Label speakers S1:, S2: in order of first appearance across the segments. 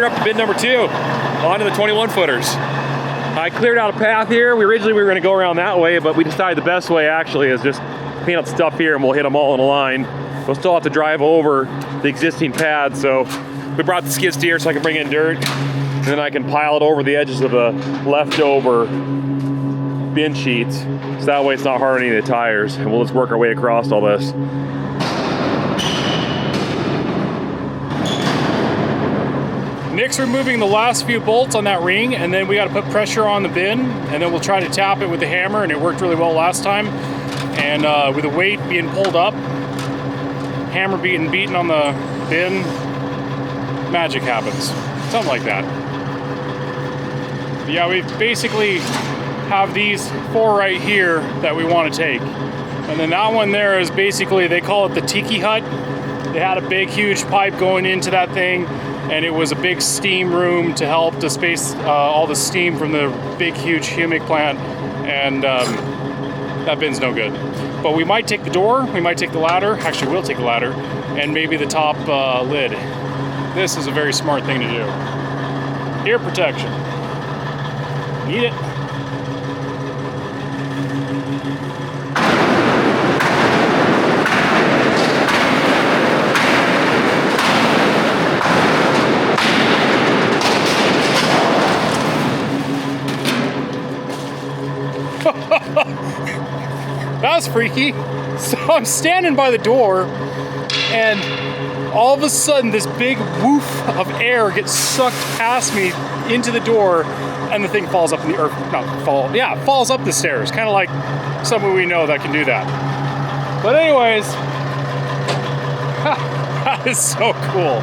S1: her up to bin number 2, onto the 21 footers. I cleared out a path here. Originally we were gonna go around that way, but we decided the best way actually is just clean up stuff here and we'll hit them all in a line. We'll still have to drive over the existing pad, so we brought the skid steer so I can bring in dirt, and then I can pile it over the edges of the leftover bin sheets, so that way it's not hard on any of the tires, and we'll just work our way across all this.
S2: Nick's removing the last few bolts on that ring, and then we got to put pressure on the bin, and then we'll try to tap it with the hammer, and it worked really well last time. And with the weight being pulled up, hammer being beaten on the bin, magic happens. Something like that. But yeah, we basically have these 4 right here that we want to take. And then that one there is basically, they call it the tiki hut. They had a big, huge pipe going into that thing, and it was a big steam room to help to space all the steam from the big, huge humic plant, and that bin's no good. But we might take the door, we might take the ladder, actually we'll take the ladder, and maybe the top lid. This is a very smart thing to do. Ear protection. Need it. That was freaky. So I'm standing by the door, and all of a sudden this big woof of air gets sucked past me into the door, and the thing falls up in the earth. Falls up the stairs. Kind of like someone we know that can do that. But anyways, that is so cool.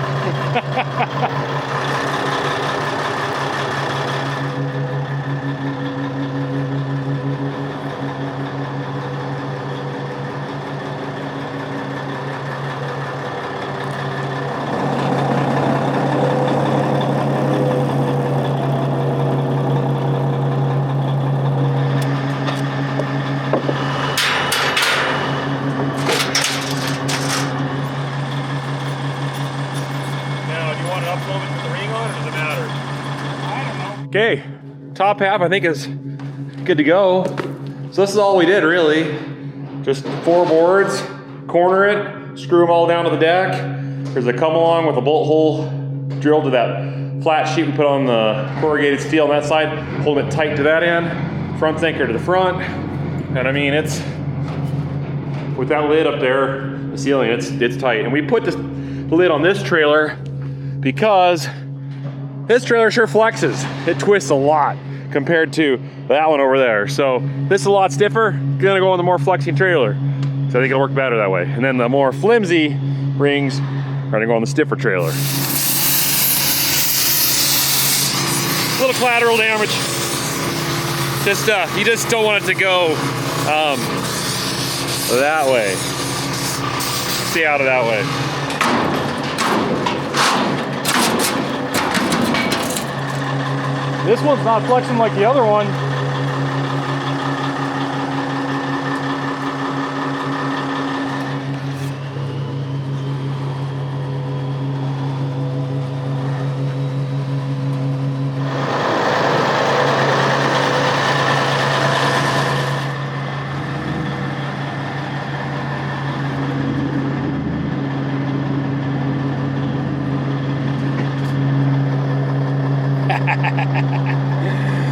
S1: Okay, top half I think is good to go. So this is all we did really. Just 4 boards, corner it, screw them all down to the deck. There's a come along with a bolt hole drilled to that flat sheet we put on the corrugated steel on that side, holding it tight to that end, front anchor to the front. And I mean, it's, with that lid up there, the ceiling, it's tight. And we put this lid on this trailer because this trailer sure flexes. It twists a lot compared to that one over there. So this is a lot stiffer, gonna go on the more flexing trailer. So I think it'll work better that way. And then the more flimsy rings are gonna go on the stiffer trailer. Little collateral damage. Just, you just don't want it to go that way. Stay out of that way. This one's not flexing like the other one.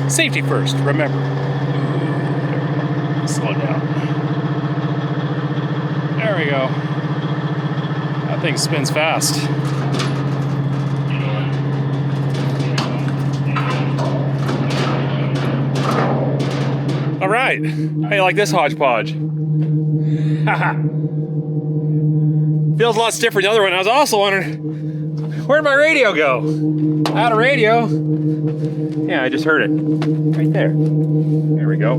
S1: Safety first, remember. Slow down. There we go. That thing spins fast. All right. How you like this hodgepodge? Feels a lot stiffer than the other one. I was also wondering, where'd my radio go? I had a radio. Yeah, I just heard it. Right there. There we go.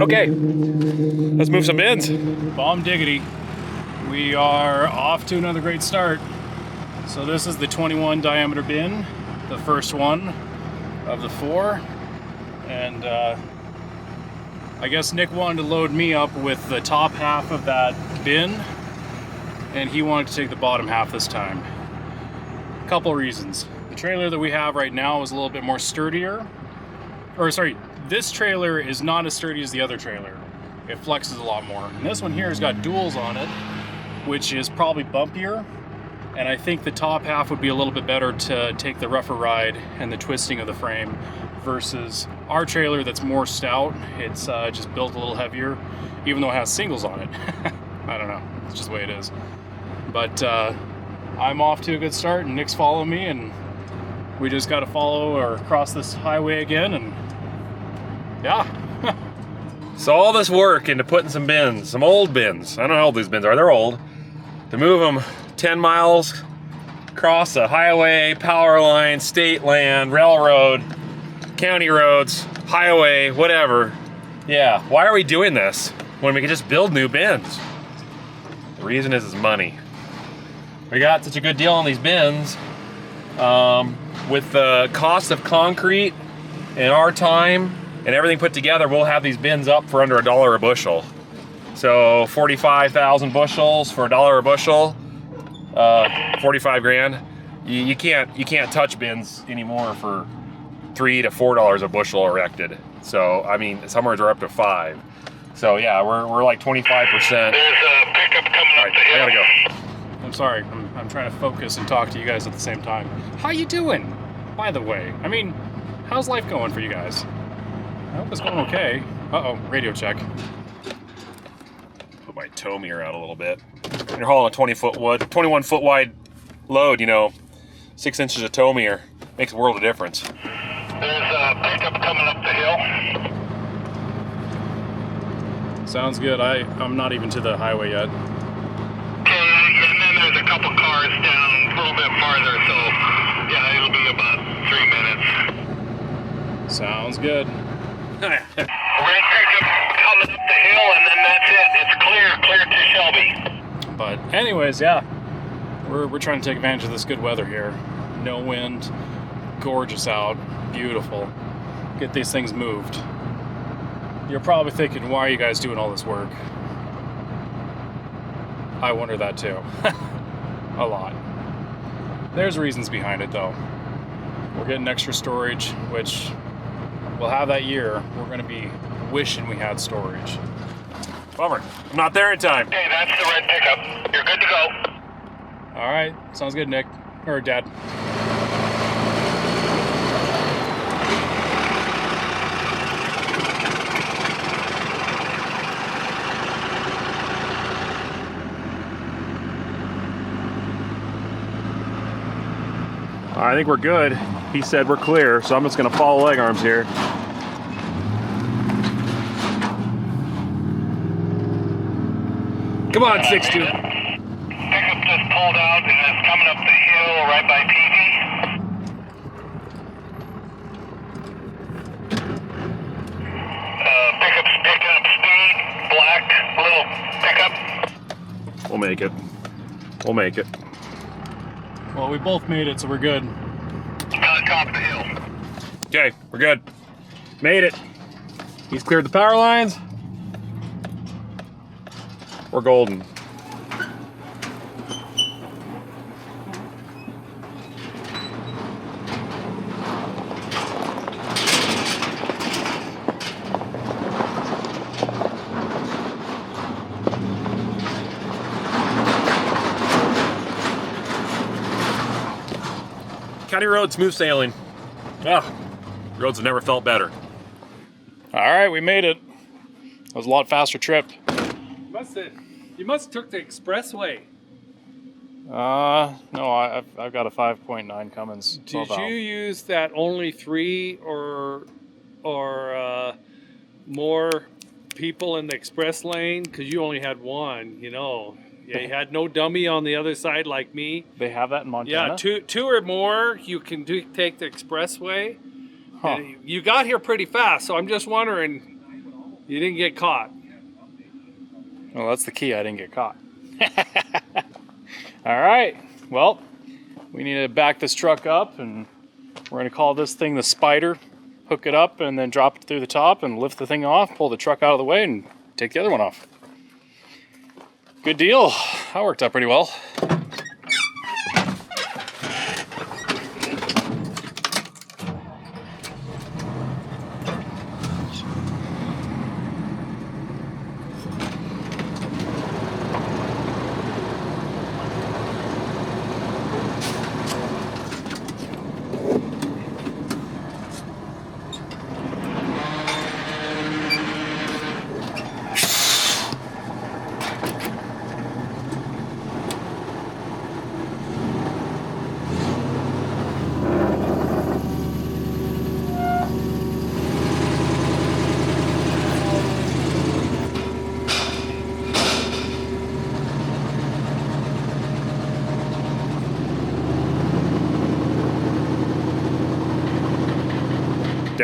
S1: Okay, let's move some bins. Bomb diggity. We are off to another great start. So this is the 21 diameter bin, the first one of the 4. And I guess Nick wanted to load me up with the top half of that bin, and he wanted to take the bottom half this time. A couple reasons.
S2: trailer that we have right now is a little bit more sturdier. Or sorry, this trailer is not as sturdy as the other trailer. It flexes a lot more. And this one here has got duals on it, which is probably bumpier. And I think the top half would be a little bit better to take the rougher ride and the twisting of the frame versus our trailer that's more stout. It's just built a little heavier, even though it has singles on it. I don't know, it's just the way it is. But I'm off to a good start, and Nick's following me, and we just got to follow or cross this highway again, and yeah.
S1: So all this work into putting some bins, some old bins, I don't know how old these bins are, they're old, to move them 10 miles across a highway, power line, state land, railroad, county roads, highway, whatever. Yeah, why are we doing this when we can just build new bins? The reason is money. We got such a good deal on these bins. With the cost of concrete and our time and everything put together, we'll have these bins up for under $1 a bushel. So 45,000 bushels for $1 a bushel, 45 grand. You can't touch bins anymore for $3 to $4 a bushel erected. So I mean, somewhere we're up to 5. So yeah, we're like 25%.
S3: There's a pickup coming up the hill.
S1: I gotta go.
S2: I'm sorry, I'm trying to focus and talk to you guys at the same time. How you doing, by the way? I mean, how's life going for you guys? I hope it's going okay. Uh-oh, radio check.
S1: Put my tow mirror out a little bit. When you're hauling a 21 foot wide load, 6 inches of tow mirror makes a world of difference.
S3: There's a pickup coming up the hill.
S2: Sounds good. I'm not even to the highway yet.
S3: Okay, and then there's a couple cars down a little bit farther, so yeah, it'll be about 3 minutes.
S2: Sounds good.
S3: Red pickup coming up the hill, and then that's it. It's clear to Shelby.
S2: But anyways, yeah, we're trying to take advantage of this good weather here. No wind, gorgeous out, beautiful. Get these things moved. You're probably thinking, why are you guys doing all this work? I wonder that too. A lot. There's reasons behind it though. We're getting extra storage, which we'll have that year. We're going to be wishing we had storage.
S1: Bummer. I'm not there in time.
S3: Okay, that's the red pickup. You're good to go.
S2: All right, sounds good, Nick. Or Dad.
S1: I think we're good. He said we're clear, so I'm just gonna follow leg arms here. Come on, 6'2".
S3: Pickup just pulled out and is coming up the hill right by PV. Pickup's picking up speed, black, little pickup.
S1: We'll make it. We'll make it.
S2: Well, we both made it, so we're good.
S3: Top of the hill.
S1: Okay, we're good. Made it. He's cleared the power lines. We're golden. County road, smooth sailing. Roads have never felt better.
S2: All right, we made it. That was a lot faster trip.
S4: You must have took the expressway.
S2: No, I've got a 5.9 Cummins.
S4: Did
S2: 12 valve.
S4: you use that only 3 or more people in the express lane? Because you only had 1, Yeah, you had no dummy on the other side like me.
S2: They have that in Montana?
S4: Yeah, two or more, you can take the expressway.
S2: Huh.
S4: And you got here pretty fast, so I'm just wondering, you didn't get caught.
S2: Well, that's the key. I didn't get caught. All right. Well, we need to back this truck up, and we're going to call this thing the Spider. Hook it up, and then drop it through the top, and lift the thing off, pull the truck out of the way, and take the other one off. Good deal. That worked out pretty well.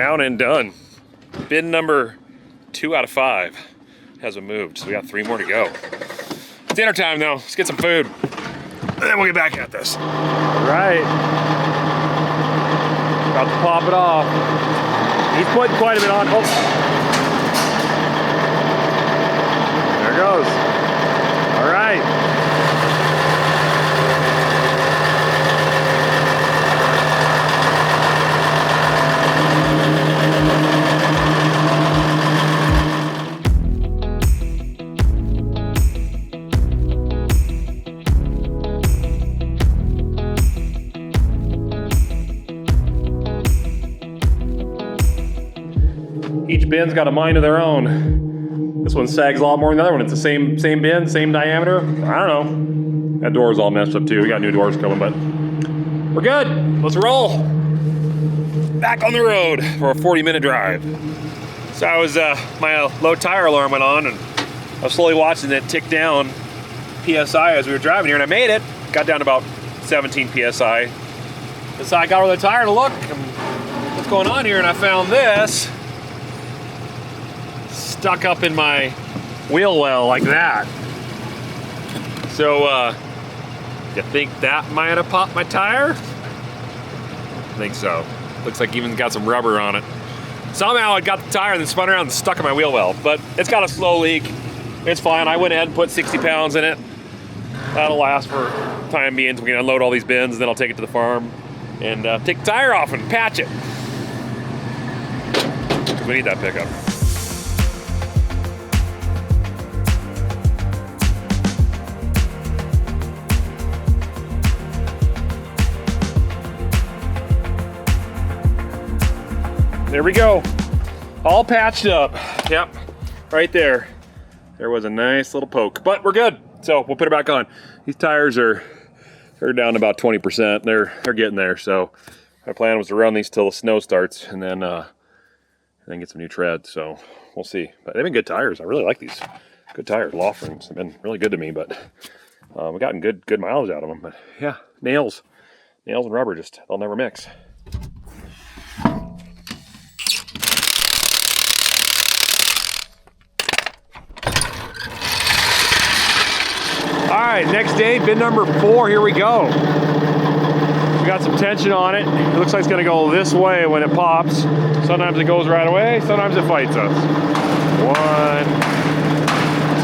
S1: Down and done. Bin number 2 out of 5 has been moved, so we got 3 more to go. It's dinner time though. Let's get some food, and then we'll get back at this. All right. About to pop it off. He's putting quite a bit on. Oh. There it goes. All right. Each bin's got a mind of their own. This one sags a lot more than the other one. It's the same bin, same diameter. I don't know. That door's all messed up too. We got new doors coming, but we're good. Let's roll. Back on the road for a 40-minute drive. So I was, my low tire alarm went on, and I was slowly watching it tick down PSI as we were driving here, and I made it. Got down to about 17 PSI. And so I got over the tire to look, what's going on here, and I found this stuck up in my wheel well like that. So, you think that might have popped my tire? I think so. Looks like even got some rubber on it. Somehow it got the tire and then spun around and stuck in my wheel well, but it's got a slow leak. It's fine. I went ahead and put 60 pounds in it. That'll last for time being. We can unload all these bins, and then I'll take it to the farm and take the tire off and patch it. We need that pickup. There we go. All patched up. Yep, right there. There was a nice little poke, but we're good. So we'll put it back on. These tires they're down about 20%. They're getting there. So my plan was to run these till the snow starts, and then get some new tread. So we'll see. But they've been good tires. I really like these. Good tires. Lofrings have been really good to me. But we've gotten good mileage out of them. But yeah, nails and rubber they'll never mix. All right, next day, bin number 4, here we go. We got some tension on it. It looks like it's gonna go this way when it pops. Sometimes it goes right away, sometimes it fights us. 1,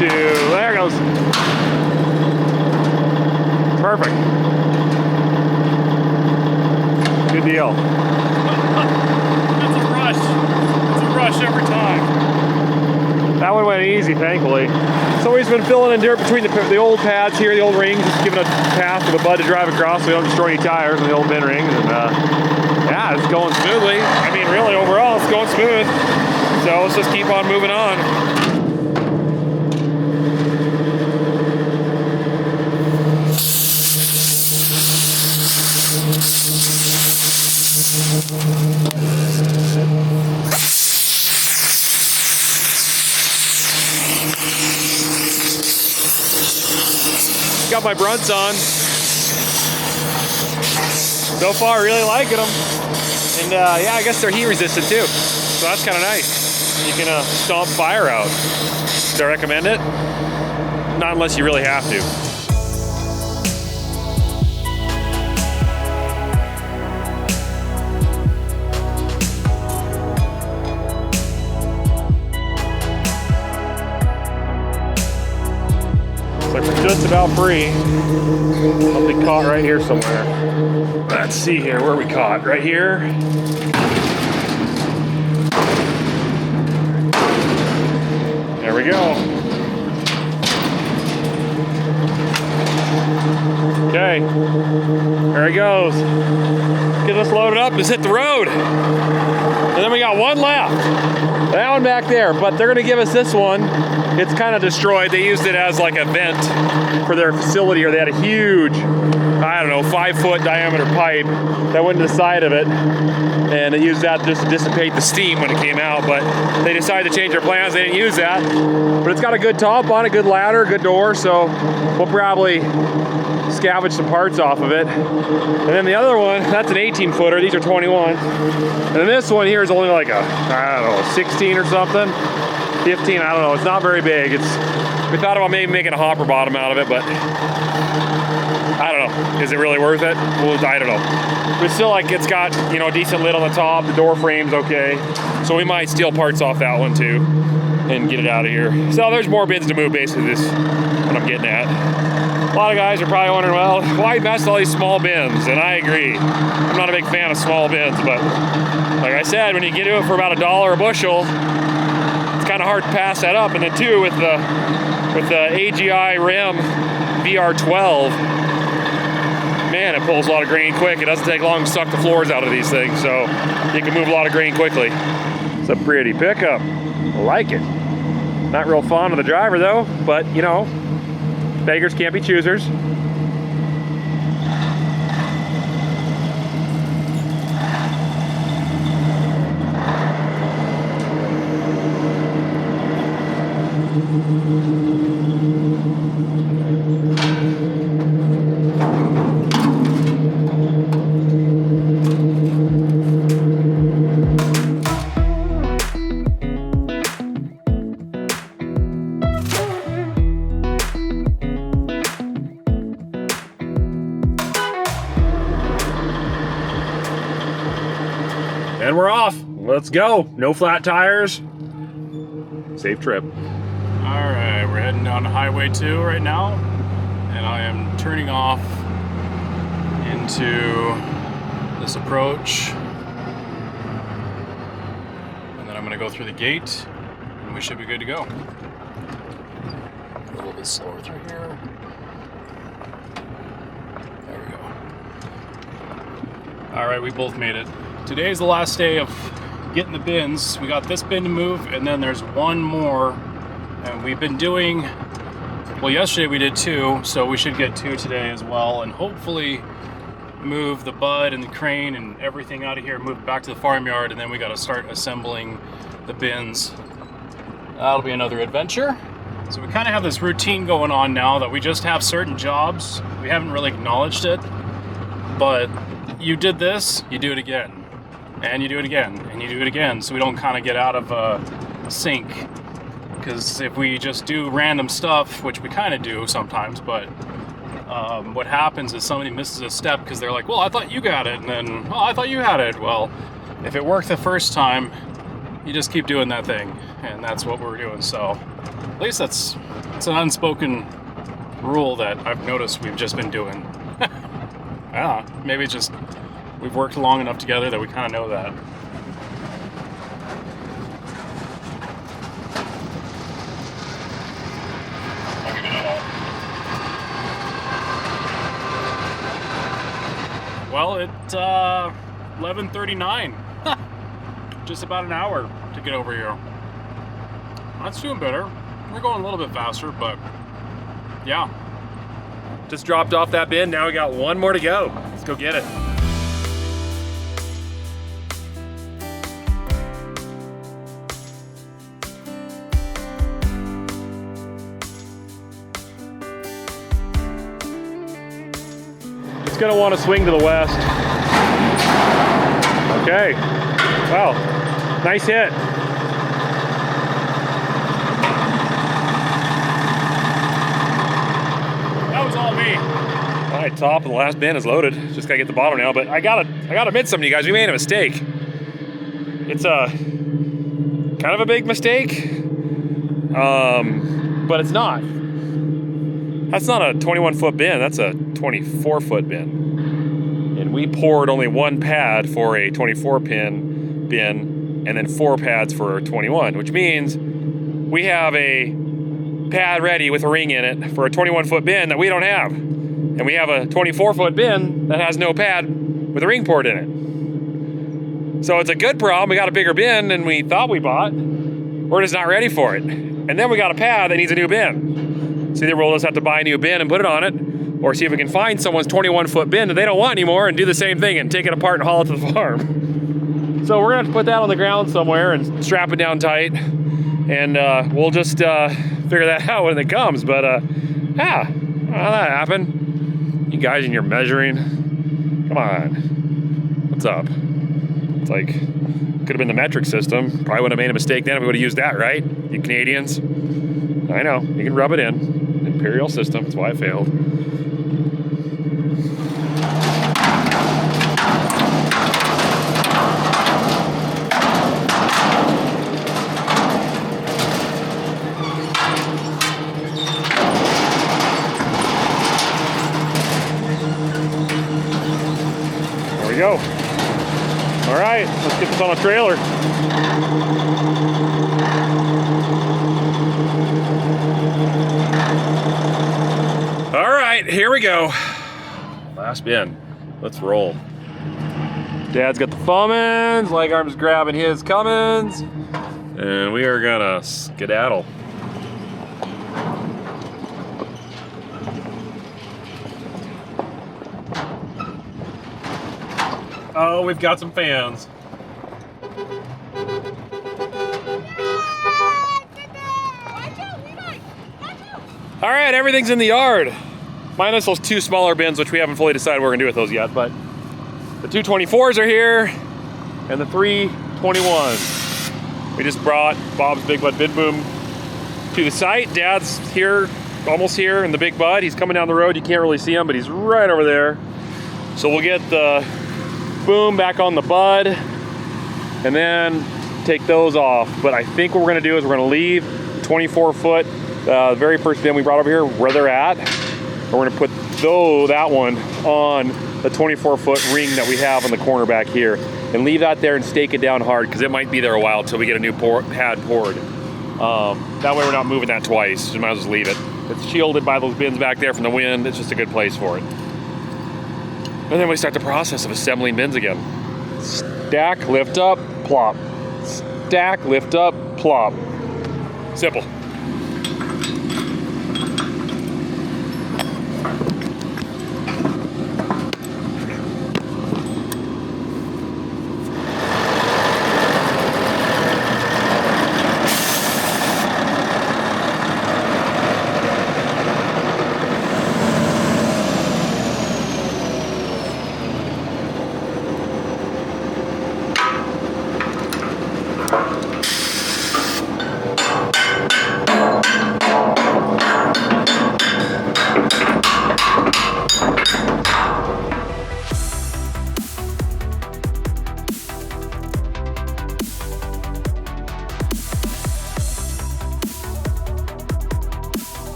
S1: 2, there it goes. Perfect. Good deal.
S2: It's a rush. It's a rush every time.
S1: That one went easy, thankfully. So we've been filling in dirt between the old pads here, the old rings, just giving a path for the bud to drive across so we don't destroy any tires on the old bin rings. And yeah, it's going smoothly. I mean, really, overall, it's going smooth. So let's just keep on moving on. Got my brunts on. So far, really liking them. And yeah, I guess they're heat resistant too. So that's kind of nice. You can stomp fire out. Do I recommend it? Not unless you really have to. Just about free. I'll be caught right here somewhere. Let's see here, where are we caught? Right here. There we go. Okay, there he goes. Get us loaded up, let's hit the road. And then we got one left. That one back there, but they're gonna give us this one. It's kind of destroyed. They used it as like a vent for their facility, or they had a huge, I don't know, 5-foot diameter pipe that went to the side of it, and they used that just to dissipate the steam when it came out, but they decided to change their plans. They didn't use that, but it's got a good top on it, good ladder, good door, so we'll probably scavenge some parts off of it. And then the other one, that's an 18-footer. These are 21. And then this one here is only like a, I don't know, 16 or something. 15, I don't know. It's not very big. We thought about maybe making a hopper bottom out of it, but I don't know. Is it really worth it? Well, I don't know. But still, like, it's got, you know, a decent lid on the top. The door frame's okay. So we might steal parts off that one too and get it out of here. So there's more bins to move, basically. This is what I'm getting at. A lot of guys are probably wondering, well, why mess with all these small bins? And I agree. I'm not a big fan of small bins, but like I said, when you get it for about $1 a bushel, it's kind of hard to pass that up. And then too, with the AGI rim VR12, man, it pulls a lot of grain quick. It doesn't take long to suck the floors out of these things, so you can move a lot of grain quickly. It's a pretty pickup. I like it. Not real fond of the driver though, but you know, beggars can't be choosers. And we're off. Let's go. No flat tires. Safe trip.
S2: All right, we're heading down to Highway 2 right now, and I am turning off into this approach, and then I'm going to go through the gate, and we should be good to go. A little bit slower through here. There we go. All right, we both made it. Today is the last day of getting the bins. We got this bin to move, and then there's one more. And we've been doing, well, yesterday we did 2, so we should get 2 today as well, and hopefully move the bud and the crane and everything out of here, move it back to the farmyard, and then we got to start assembling the bins. That'll be another adventure. So we kind of have this routine going on now that we just have certain jobs. We haven't really acknowledged it, but you did this, you do it again, and you do it again, and you do it again, so we don't kind of get out of sync. Because if we just do random stuff, which we kind of do sometimes, but what happens is somebody misses a step because they're like, well, I thought you got it, and then, well, I thought you had it. Well, if it worked the first time, you just keep doing that thing, and that's what we're doing. So at least it's an unspoken rule that I've noticed we've just been doing. Yeah, maybe it's just we've worked long enough together that we kind of know that. Well, it's 11:39. Just about an hour to get over here. That's doing better. We're going a little bit faster, but yeah.
S1: Just dropped off that bin. Now we got one more to go. Let's go get it. It's gonna want to swing to the west. Okay. Wow. Nice hit.
S2: That was all me.
S1: All right, top and the last bin is loaded. Just gotta get the bottom now, but I gotta admit something to you guys. We made a mistake. It's a kind of a big mistake, but it's not. That's not a 21-foot bin. That's a 24-foot bin. And we poured only one pad for a 24-pin bin, and then 4 pads for a 21, which means we have a pad ready with a ring in it for a 21-foot bin that we don't have. And we have a 24-foot bin that has no pad with a ring poured in it. So it's a good problem. We got a bigger bin than we thought we bought. we're just not ready for it. And then we got a pad that needs a new bin. So either we'll just have to buy a new bin and put it on it, or see if we can find someone's 21-foot bin that they don't want anymore and do the same thing and take it apart and haul it to the farm. So we're gonna have to put that on the ground somewhere and strap it down tight, and we'll just figure that out when it comes. But how'd that happen? You guys and your measuring, come on, what's up? It's like, could have been the metric system. Probably would have made a mistake then if we would have used that, right? You Canadians. I know, you can rub it in. Imperial system, that's why it failed. There we go. All right, let's get this on a trailer. All right, here we go. Last bin. Let's roll. Dad's got the Fummins. Leg arm's grabbing his Cummins. And we are gonna skedaddle. Oh, we've got some fans. All right, everything's in the yard. Minus those two smaller bins, which we haven't fully decided what we're gonna do with those yet, but the 224s are here and the 321s. We just brought Bob's Big Bud Bin Boom to the site. Dad's here, almost here in the Big Bud. He's coming down the road. You can't really see him, but he's right over there. So we'll get the boom back on the Bud and then take those off. But I think what we're gonna do is we're gonna leave 24-foot, the very first bin we brought over here where they're at. And we're gonna put that one on the 24-foot ring that we have on the corner back here and leave that there and stake it down hard because it might be there a while until we get a new pad poured. That way we're not moving that twice. You might as well just leave it. It's shielded by those bins back there from the wind. It's just a good place for it. And then we start the process of assembling bins again. Stack, lift up, plop. Stack, lift up, plop. Simple.